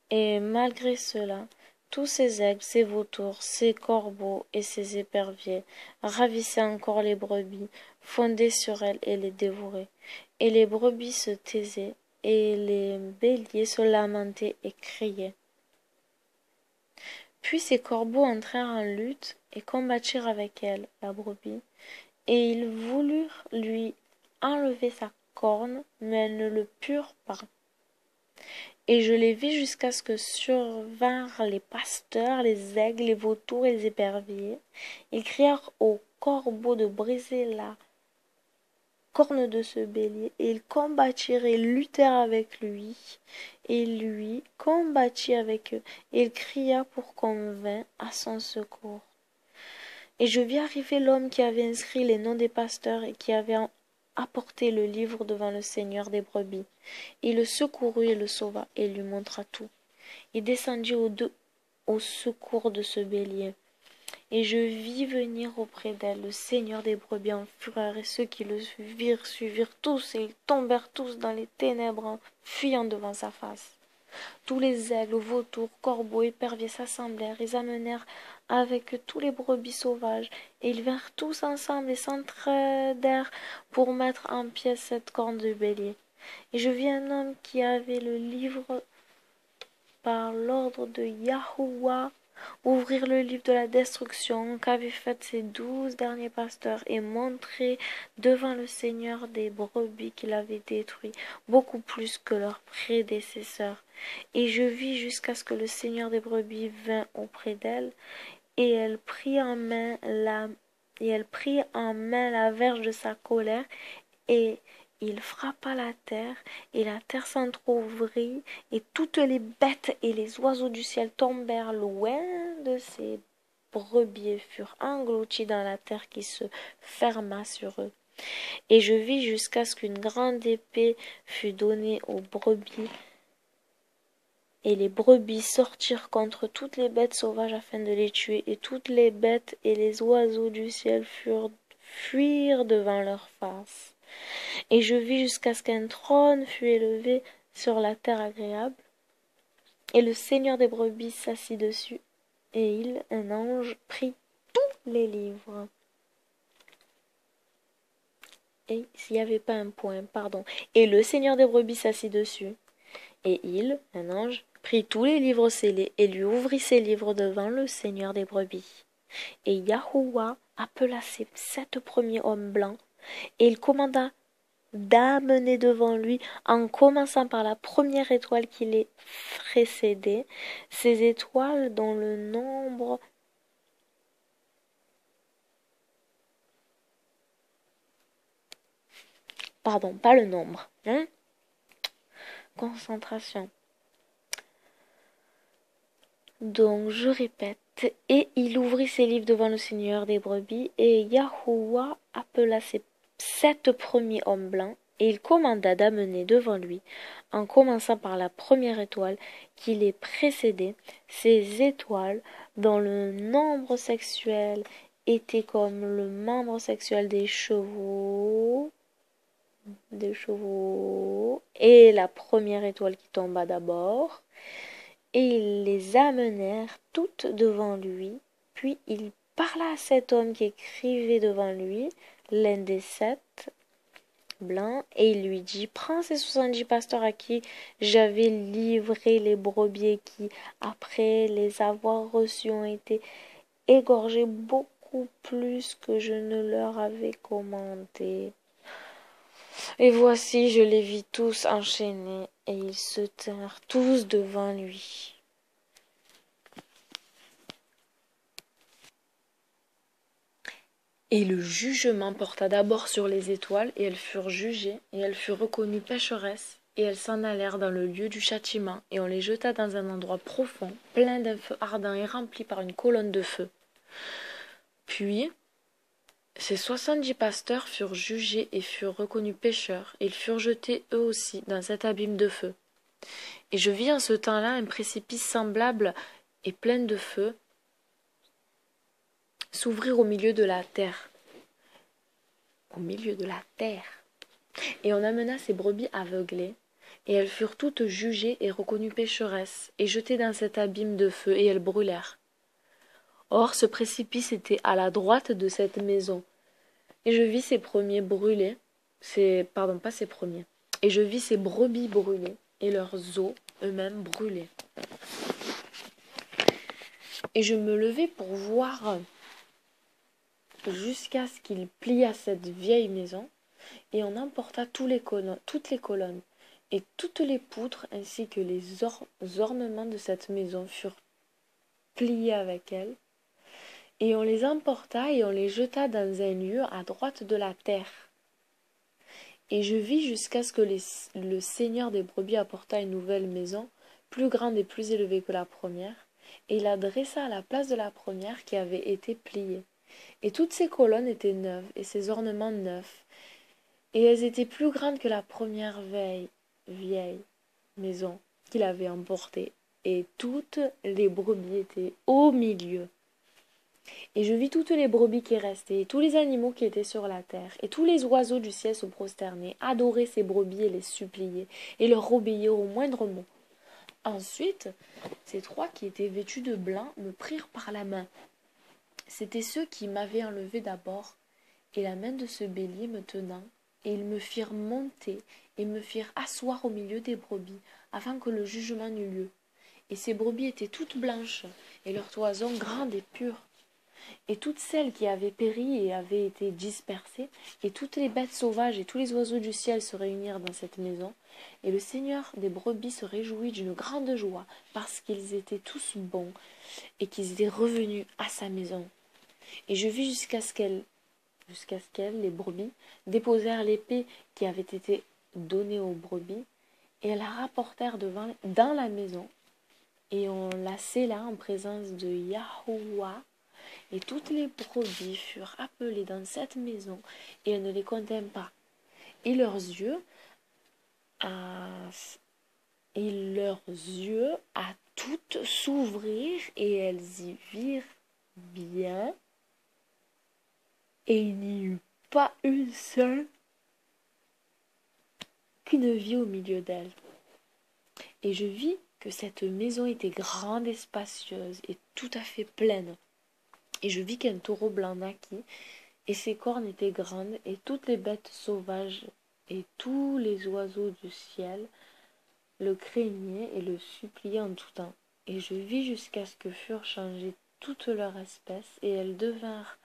Et malgré cela, tous ces aigles, ces vautours, ces corbeaux et ces éperviers ravissaient encore les brebis, fondaient sur elles et les dévoraient. Et les brebis se taisaient, et les béliers se lamentaient et criaient. Puis ces corbeaux entrèrent en lutte et combattirent avec elle, la brebis, et ils voulurent lui enlever sa corne, mais elles ne le purent pas. Et je les vis jusqu'à ce que survinrent les pasteurs, les aigles, les vautours et les éperviers. Ils crièrent aux corbeaux de briser la corne de ce bélier, et ils combattirent et luttèrent avec lui, et lui combattit avec eux, et il cria pour qu'on vînt à son secours. Et je vis arriver l'homme qui avait inscrit les noms des pasteurs et qui avait apporté le livre devant le Seigneur des brebis. Il le secourut et le sauva, et lui montra tout. Il descendit au secours de ce bélier. Et je vis venir auprès d'elle le Seigneur des brebis en fureur, et ceux qui le suivirent tous, et ils tombèrent tous dans les ténèbres en fuyant devant sa face. Tous les aigles, vautours, corbeaux, éperviers s'assemblèrent, ils amenèrent avec eux tous les brebis sauvages, et ils vinrent tous ensemble et s'entraidèrent pour mettre en pièces cette corne de bélier. Et je vis un homme qui avait le livre par l'ordre de Yahuwah ouvrir le livre de la destruction qu'avaient faite ces 12 derniers pasteurs et montrer devant le Seigneur des brebis qu'il avait détruit beaucoup plus que leurs prédécesseurs. Et je vis jusqu'à ce que le Seigneur des brebis vint auprès d'elle, et elle prit en main la verge de sa colère, et il frappa la terre, et la terre s'entr'ouvrit, et toutes les bêtes et les oiseaux du ciel tombèrent loin de ces brebis et furent engloutis dans la terre qui se ferma sur eux. Et je vis jusqu'à ce qu'une grande épée fût donnée aux brebis, et les brebis sortirent contre toutes les bêtes sauvages afin de les tuer, et toutes les bêtes et les oiseaux du ciel fuirent devant leur face. Et je vis jusqu'à ce qu'un trône fût élevé sur la terre agréable, Et le seigneur des brebis s'assit dessus, et il, un ange, prit tous les livres. Et s'il n'y avait pas un point, pardon. Et le seigneur des brebis s'assit dessus, et il, un ange, prit tous les livres scellés, et lui ouvrit ses livres devant le seigneur des brebis. Et Yahuwah appela ses 7 premiers hommes blancs, et il commanda d'amener devant lui, en commençant par la première étoile qui les précédait, ces étoiles dont le nombre pardon, pas le nombre, hein? Concentration. Donc je répète, et il ouvrit ses livres devant le Seigneur des brebis, et Yahuwah appela ses 7 premiers hommes blancs, et il commanda d'amener devant lui, en commençant par la première étoile qui les précédait, ces étoiles dont le nombre sexuel était comme le membre sexuel des chevaux, et la première étoile qui tomba d'abord. Et ils les amenèrent toutes devant lui. Puis il parla à cet homme qui écrivait devant lui, l'un des 7 blancs, et il lui dit, prends ces 70 pasteurs à qui j'avais livré les brebis et qui, après les avoir reçus, ont été égorgés beaucoup plus que je ne leur avais commandé. Et voici, je les vis tous enchaînés, et ils se tinrent tous devant lui. Et le jugement porta d'abord sur les étoiles, et elles furent jugées, et elles furent reconnues pécheresses, et elles s'en allèrent dans le lieu du châtiment, et on les jeta dans un endroit profond, plein d'un feu ardent et rempli par une colonne de feu. Puis, ces 70 pasteurs furent jugés et furent reconnus pécheurs, et ils furent jetés eux aussi dans cet abîme de feu. Et je vis en ce temps-là un précipice semblable et plein de feu s'ouvrir au milieu de la terre. Au milieu de la terre. Et on amena ces brebis aveuglées, et elles furent toutes jugées et reconnues pécheresses, et jetées dans cet abîme de feu, et elles brûlèrent. Or ce précipice était à la droite de cette maison, et je vis ces premiers brûlés, pas ces premiers, et je vis ces brebis brûlées, et leurs os eux-mêmes brûlés. Et je me levai pour voir jusqu'à ce qu'il pliât cette vieille maison, et on emporta toutes les colonnes, et toutes les poutres, ainsi que les ornements de cette maison furent pliés avec elle, et on les emporta et on les jeta dans un lieu à droite de la terre. Et je vis jusqu'à ce que le seigneur des brebis apporta une nouvelle maison, plus grande et plus élevée que la première, et il la dressa à la place de la première qui avait été pliée. Et toutes ces colonnes étaient neuves, et ces ornements neufs, et elles étaient plus grandes que la première vieille maison qu'il avait emportée, et toutes les brebis étaient au milieu. Et je vis toutes les brebis qui restaient, et tous les animaux qui étaient sur la terre, et tous les oiseaux du ciel se prosterner, adorer ces brebis et les supplier, et leur obéir au moindre mot. Ensuite, ces 3 qui étaient vêtus de blanc me prirent par la main. C'étaient ceux qui m'avaient enlevé d'abord, et la main de ce bélier me tenant, et ils me firent monter, et me firent asseoir au milieu des brebis, afin que le jugement n'eût lieu. Et ces brebis étaient toutes blanches, et leur toison grande et pure. Et toutes celles qui avaient péri et avaient été dispersées, et toutes les bêtes sauvages et tous les oiseaux du ciel se réunirent dans cette maison, et le Seigneur des brebis se réjouit d'une grande joie, parce qu'ils étaient tous bons, et qu'ils étaient revenus à sa maison. Et je vis jusqu'à ce qu'elles, les brebis, déposèrent l'épée qui avait été donnée aux brebis, et elles la rapportèrent dans la maison, et on la scella en présence de Yahuwah. Et toutes les brebis furent appelées dans cette maison, et elles ne les comptèrent pas. Et leurs yeux à toutes s'ouvrirent, et elles y virent bien, et il n'y eut pas une seule qui ne vit au milieu d'elles. Et je vis que cette maison était grande et spacieuse et tout à fait pleine. Et je vis qu'un taureau blanc naquit, et ses cornes étaient grandes, et toutes les bêtes sauvages et tous les oiseaux du ciel le craignaient et le suppliaient en tout temps. Et je vis jusqu'à ce que furent changées toutes leurs espèces, et ils devinrent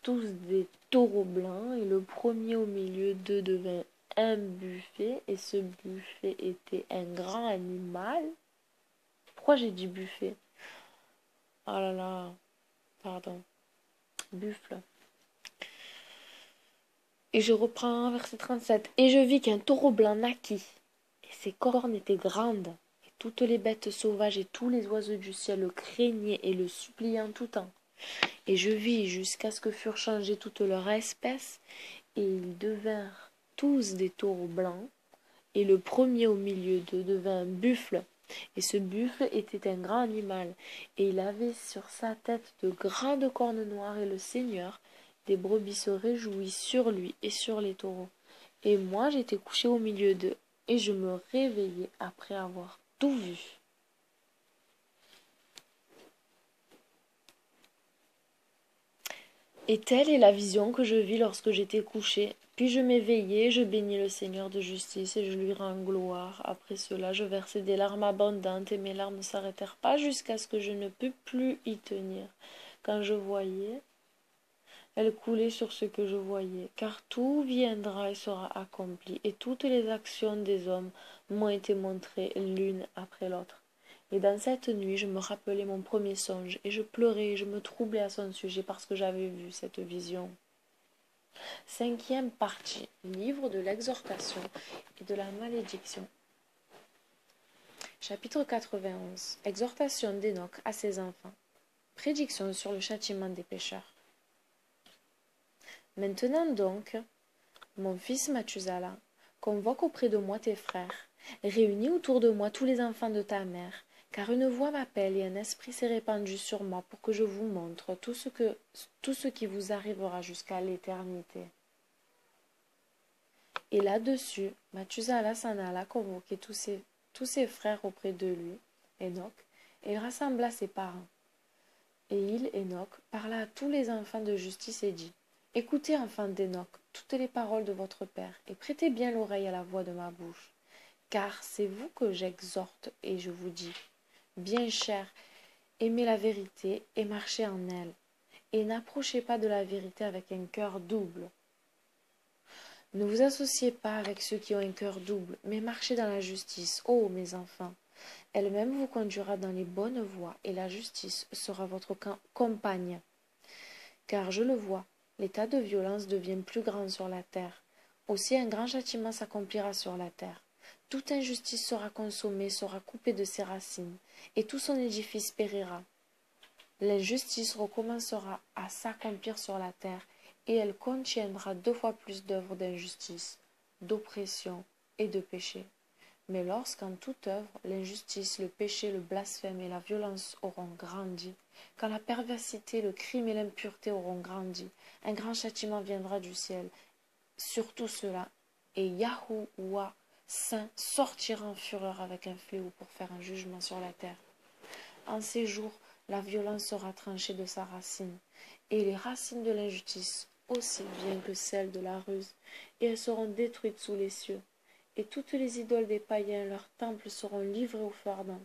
tous des taureaux blancs, et le premier au milieu d'eux devint un buffet, et ce buffet était un grand animal. Pourquoi j'ai dit buffet? Oh là là, pardon, buffle. Et je reprends verset 37. Et je vis qu'un taureau blanc naquit, et ses cornes étaient grandes, et toutes les bêtes sauvages et tous les oiseaux du ciel le craignaient et le suppliaient en tout temps. Et je vis jusqu'à ce que furent changées toutes leurs espèces, et ils devinrent tous des taureaux blancs, et le premier au milieu d'eux devint un buffle, et ce buffle était un grand animal, et il avait sur sa tête de grandes cornes noires, et le Seigneur des brebis se réjouit sur lui et sur les taureaux. Et moi j'étais couché au milieu d'eux, et je me réveillai après avoir tout vu. Et telle est la vision que je vis lorsque j'étais couché. Puis je m'éveillai, je bénis le Seigneur de justice, et je lui rends gloire. Après cela, je versai des larmes abondantes, et mes larmes ne s'arrêtèrent pas jusqu'à ce que je ne pus plus y tenir. Quand je voyais, elles coulaient sur ce que je voyais, car tout viendra et sera accompli, et toutes les actions des hommes m'ont été montrées l'une après l'autre. Et dans cette nuit, je me rappelai mon premier songe, et je pleurai, et je me troublai à son sujet, parce que j'avais vu cette vision. Cinquième partie, livre de l'exhortation et de la malédiction. Chapitre 91. Exhortation d'Enoch à ses enfants. Prédiction sur le châtiment des pécheurs. Maintenant donc, mon fils Mathusala, convoque auprès de moi tes frères, réunis autour de moi tous les enfants de ta mère, car une voix m'appelle et un esprit s'est répandu sur moi pour que je vous montre tout ce qui vous arrivera jusqu'à l'éternité. Et là-dessus, Mathusala s'en alla convoquer tous ses frères auprès de lui, Enoch, et il rassembla ses parents. Et il, Enoch, parla à tous les enfants de justice et dit, écoutez, enfants d'Enoch, toutes les paroles de votre père, et prêtez bien l'oreille à la voix de ma bouche. Car c'est vous que j'exhorte, et je vous dis, bien chers, aimez la vérité et marchez en elle, et n'approchez pas de la vérité avec un cœur double. Ne vous associez pas avec ceux qui ont un cœur double, mais marchez dans la justice, ô mes enfants. Elle-même vous conduira dans les bonnes voies, et la justice sera votre compagne. Car je le vois, l'état de violence devient plus grand sur la terre. Aussi un grand châtiment s'accomplira sur la terre. Toute injustice sera consommée, sera coupée de ses racines, et tout son édifice périra. L'injustice recommencera à s'accomplir sur la terre, et elle contiendra 2 fois plus d'œuvres d'injustice, d'oppression et de péché. Mais lorsqu'en toute œuvre, l'injustice, le péché, le blasphème et la violence auront grandi, quand la perversité, le crime et l'impureté auront grandi, un grand châtiment viendra du ciel sur tout cela, et Yahuwah saint sortira en fureur avec un fléau pour faire un jugement sur la terre. En ces jours, la violence sera tranchée de sa racine, et les racines de l'injustice aussi bien que celles de la ruse, et elles seront détruites sous les cieux. Et toutes les idoles des païens, leurs temples seront livrés au feu ardent.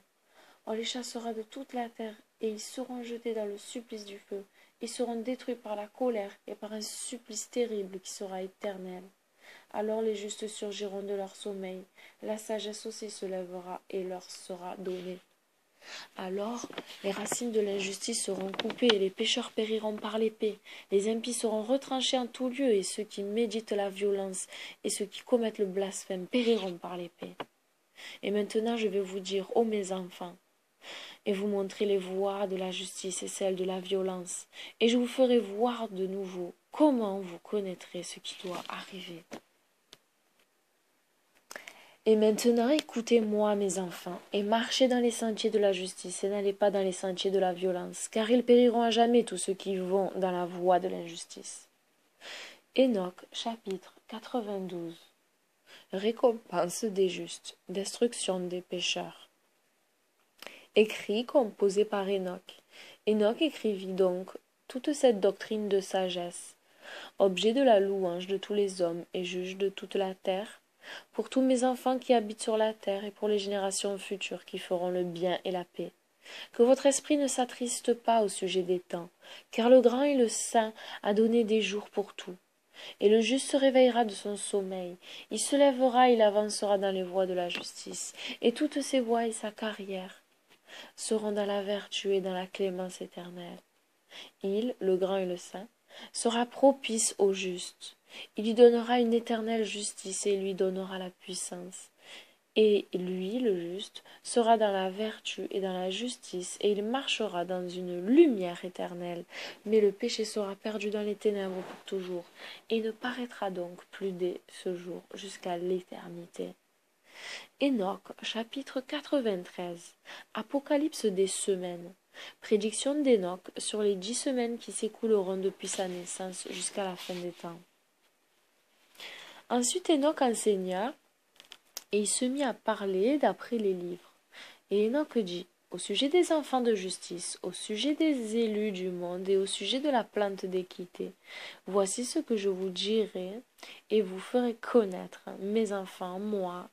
On les chassera de toute la terre, et ils seront jetés dans le supplice du feu. Ils seront détruits par la colère et par un supplice terrible qui sera éternel. Alors les justes surgiront de leur sommeil, la sagesse aussi se lèvera et leur sera donnée. Alors les racines de l'injustice seront coupées, et les pécheurs périront par l'épée. Les impies seront retranchés en tout lieu, et ceux qui méditent la violence et ceux qui commettent le blasphème périront par l'épée. Et maintenant je vais vous dire, ô mes enfants, et vous montrer les voies de la justice et celles de la violence, et je vous ferai voir de nouveau comment vous connaîtrez ce qui doit arriver. Et maintenant, écoutez-moi, mes enfants, et marchez dans les sentiers de la justice, et n'allez pas dans les sentiers de la violence, car ils périront à jamais tous ceux qui vont dans la voie de l'injustice. Enoch, chapitre 92. récompense des justes, destruction des pécheurs. Écrit composé par Enoch. Enoch écrivit donc toute cette doctrine de sagesse, objet de la louange de tous les hommes et juge de toute la terre, pour tous mes enfants qui habitent sur la terre et pour les générations futures qui feront le bien et la paix. Que votre esprit ne s'attriste pas au sujet des temps, car le grand et le saint a donné des jours pour tout. Et le juste se réveillera de son sommeil, il se lèvera, il avancera dans les voies de la justice, et toutes ses voies et sa carrière seront dans la vertu et dans la clémence éternelle. Il, le grand et le saint, sera propice au juste. Il lui donnera une éternelle justice et il lui donnera la puissance. Et lui, le juste, sera dans la vertu et dans la justice, et il marchera dans une lumière éternelle. Mais le péché sera perdu dans les ténèbres pour toujours, et ne paraîtra donc plus dès ce jour jusqu'à l'éternité. Enoch, chapitre 93. Apocalypse des semaines. Prédiction d'Enoch sur les 10 semaines qui s'écouleront depuis sa naissance jusqu'à la fin des temps. Ensuite Enoch enseigna, et il se mit à parler d'après les livres. Et Enoch dit, au sujet des enfants de justice, au sujet des élus du monde et au sujet de la plante d'équité, voici ce que je vous dirai et vous ferai connaître, mes enfants, moi,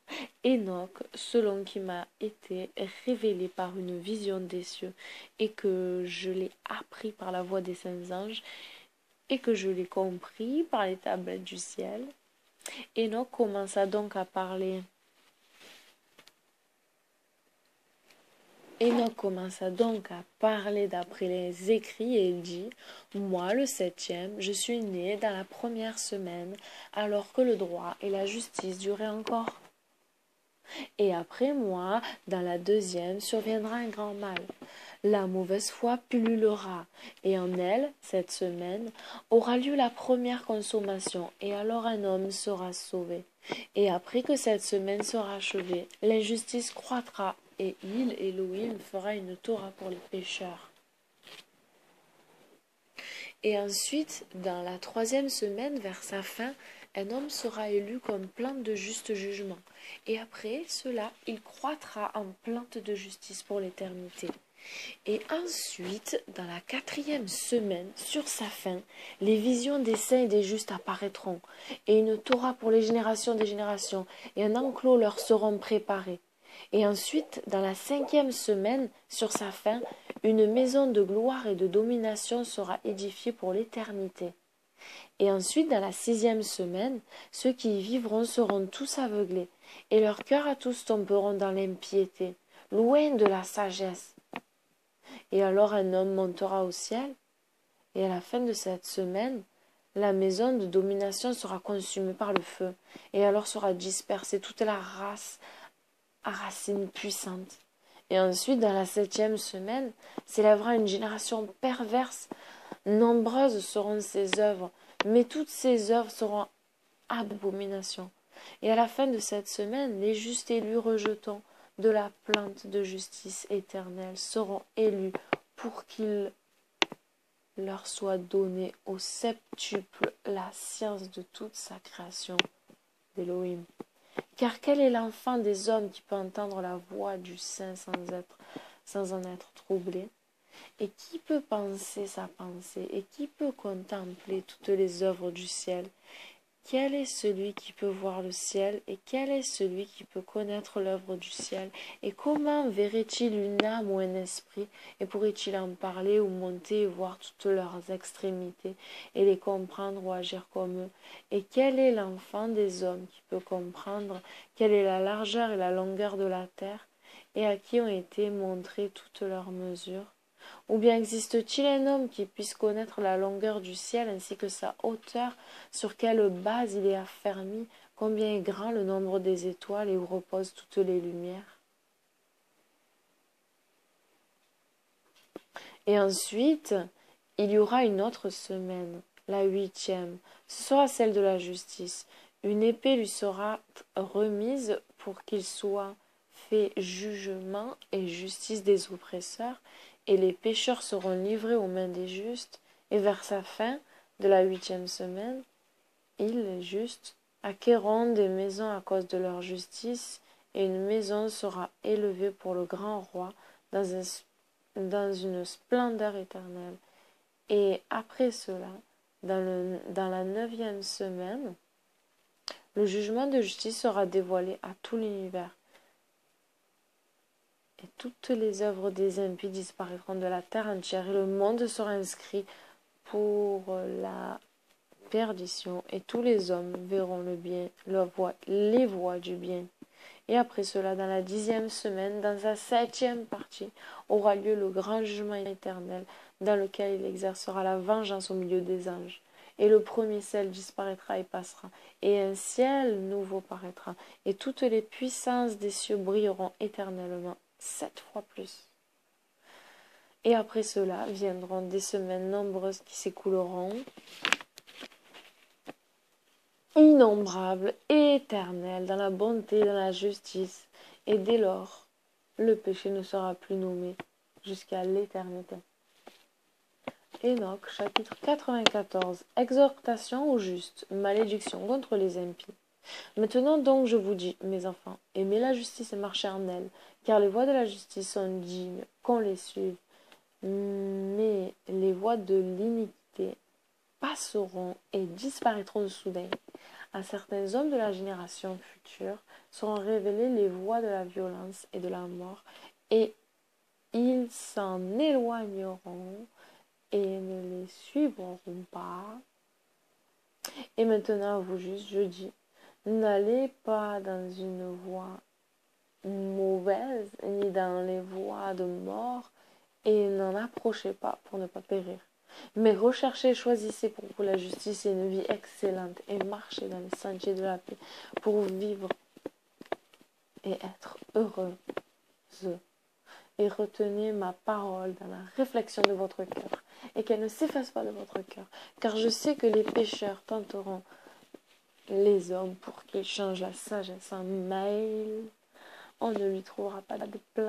Enoch, selon qui m'a été révélé par une vision des cieux, et que je l'ai appris par la voix des saints anges, et que je l'ai compris par les tablettes du ciel. Enoch commença donc à parler. Enoch commença donc à parler d'après les écrits et il dit, moi le 7e, je suis né dans la première semaine, alors que le droit et la justice duraient encore. Et après moi, dans la 2e, surviendra un grand mal. La mauvaise foi pullulera, et en elle, cette semaine, aura lieu la première consommation, et alors un homme sera sauvé. Et après que cette semaine sera achevée, l'injustice croîtra, et il, Elohim, fera une Torah pour les pécheurs. Et ensuite, dans la 3e semaine, vers sa fin, un homme sera élu comme plante de juste jugement. Et après cela, il croîtra en plante de justice pour l'éternité. Et ensuite, dans la 4e semaine, sur sa fin, les visions des saints et des justes apparaîtront, et une Torah pour les générations des générations, et un enclos leur seront préparés. Et ensuite, dans la 5e semaine, sur sa fin, une maison de gloire et de domination sera édifiée pour l'éternité. Et ensuite, dans la 6e semaine, ceux qui y vivront seront tous aveuglés, et leurs cœurs à tous tomberont dans l'impiété, loin de la sagesse. Et alors un homme montera au ciel, et à la fin de cette semaine, la maison de domination sera consumée par le feu, et alors sera dispersée toute la race à racines puissantes. Et ensuite, dans la 7e semaine, s'élèvera une génération perverse. Nombreuses seront ses œuvres, mais toutes ses œuvres seront abomination. Et à la fin de cette semaine, les justes élus rejetants de la plante de justice éternelle seront élus pour qu'il leur soit donné au septuple la science de toute sa création d'Élohim. Car quel est l'enfant des hommes qui peut entendre la voix du Saint sans en être troublé? Et qui peut penser sa pensée? Et qui peut contempler toutes les œuvres du ciel? Quel est celui qui peut voir le ciel? Et quel est celui qui peut connaître l'œuvre du ciel? Et comment verrait-il une âme ou un esprit? Et pourrait-il en parler ou monter et voir toutes leurs extrémités et les comprendre ou agir comme eux? Et quel est l'enfant des hommes qui peut comprendre quelle est la largeur et la longueur de la terre? Et à qui ont été montrées toutes leurs mesures? Ou bien existe-t-il un homme qui puisse connaître la longueur du ciel ainsi que sa hauteur, sur quelle base il est affermi, combien est grand le nombre des étoiles et où reposent toutes les lumières? Et ensuite, il y aura une autre semaine, la 8e, ce sera celle de la justice. Une épée lui sera remise pour qu'il soit fait jugement et justice des oppresseurs, et les pécheurs seront livrés aux mains des justes, et vers sa fin de la 8e semaine, il, les justes, acquerront des maisons à cause de leur justice, et une maison sera élevée pour le grand roi dans une splendeur éternelle. Et après cela, dans la 9e semaine, le jugement de justice sera dévoilé à tout l'univers. Et toutes les œuvres des impies disparaîtront de la terre entière, et le monde sera inscrit pour la perdition, et tous les hommes verront le bien, les voies du bien. Et après cela, dans la 10e semaine, dans sa 7e partie, aura lieu le grand jugement éternel, dans lequel il exercera la vengeance au milieu des anges. Et le premier ciel disparaîtra et passera, et un ciel nouveau paraîtra, et toutes les puissances des cieux brilleront éternellement, 7 fois plus. Et après cela viendront des semaines nombreuses qui s'écouleront, innombrables et éternelles, dans la bonté, dans la justice, et dès lors, le péché ne sera plus nommé jusqu'à l'éternité. Enoch, chapitre 94. Exhortation aux justes, malédiction contre les impies. Maintenant donc je vous dis, mes enfants, aimez la justice et marchez en elle, car les voies de la justice sont dignes qu'on les suive, mais les voies de l'iniquité passeront et disparaîtront de soudain. À certains hommes de la génération future seront révélées les voies de la violence et de la mort, et ils s'en éloigneront et ne les suivront pas. Et maintenant, vous juste, je dis, n'allez pas dans une voie mauvaise, ni dans les voies de mort, et n'en approchez pas pour ne pas périr. Mais recherchez et choisissez pour vous la justice et une vie excellente, et marchez dans les sentiers de la paix pour vivre et être heureux. Et retenez ma parole dans la réflexion de votre cœur, et qu'elle ne s'efface pas de votre cœur, car je sais que les pécheurs tenteront les hommes pour qu'ils changent la sagesse en mail. On ne lui trouvera pas de place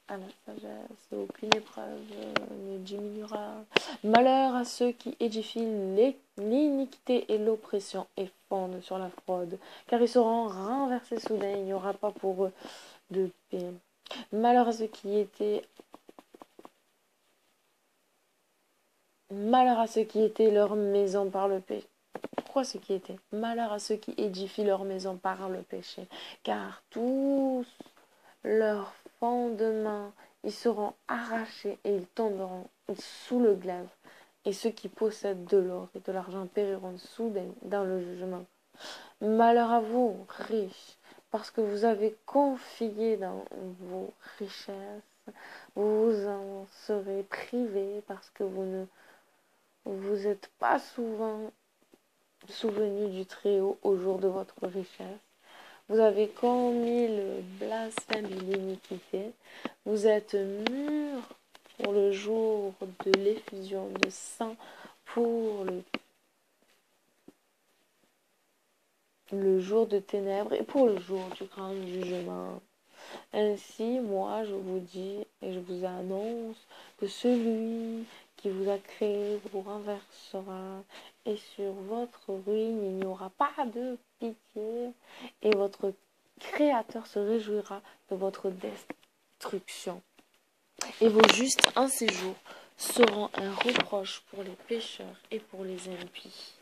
à la sagesse, aucune épreuve ne diminuera. Malheur à ceux qui édifient l'iniquité et l'oppression et fondent sur la fraude, car ils seront renversés soudain, il n'y aura pas pour eux de paix. Malheur à ceux qui étaient leur maison par le péché. Pourquoi ceux qui étaient? Malheur à ceux qui édifient leur maison par le péché, car tous leurs fondements, ils seront arrachés et ils tomberont sous le glaive. Et ceux qui possèdent de l'or et de l'argent périront soudain dans le jugement. Malheur à vous, riches, parce que vous avez confié dans vos richesses, vous en serez privés parce que vous ne vous êtes pas souvent souvenu du Très-Haut au jour de votre richesse. Vous avez commis le blasphème et l'iniquité. Vous êtes mûrs pour le jour de l'effusion de sang, pour le jour de ténèbres et pour le jour du grand jugement. Ainsi, moi, je vous dis et je vous annonce que celui qui vous a créé vous renversera, et sur votre ruine il n'y aura pas de pitié, et votre Créateur se réjouira de votre destruction. Et vos justes en ces jours seront un reproche pour les pécheurs et pour les impies.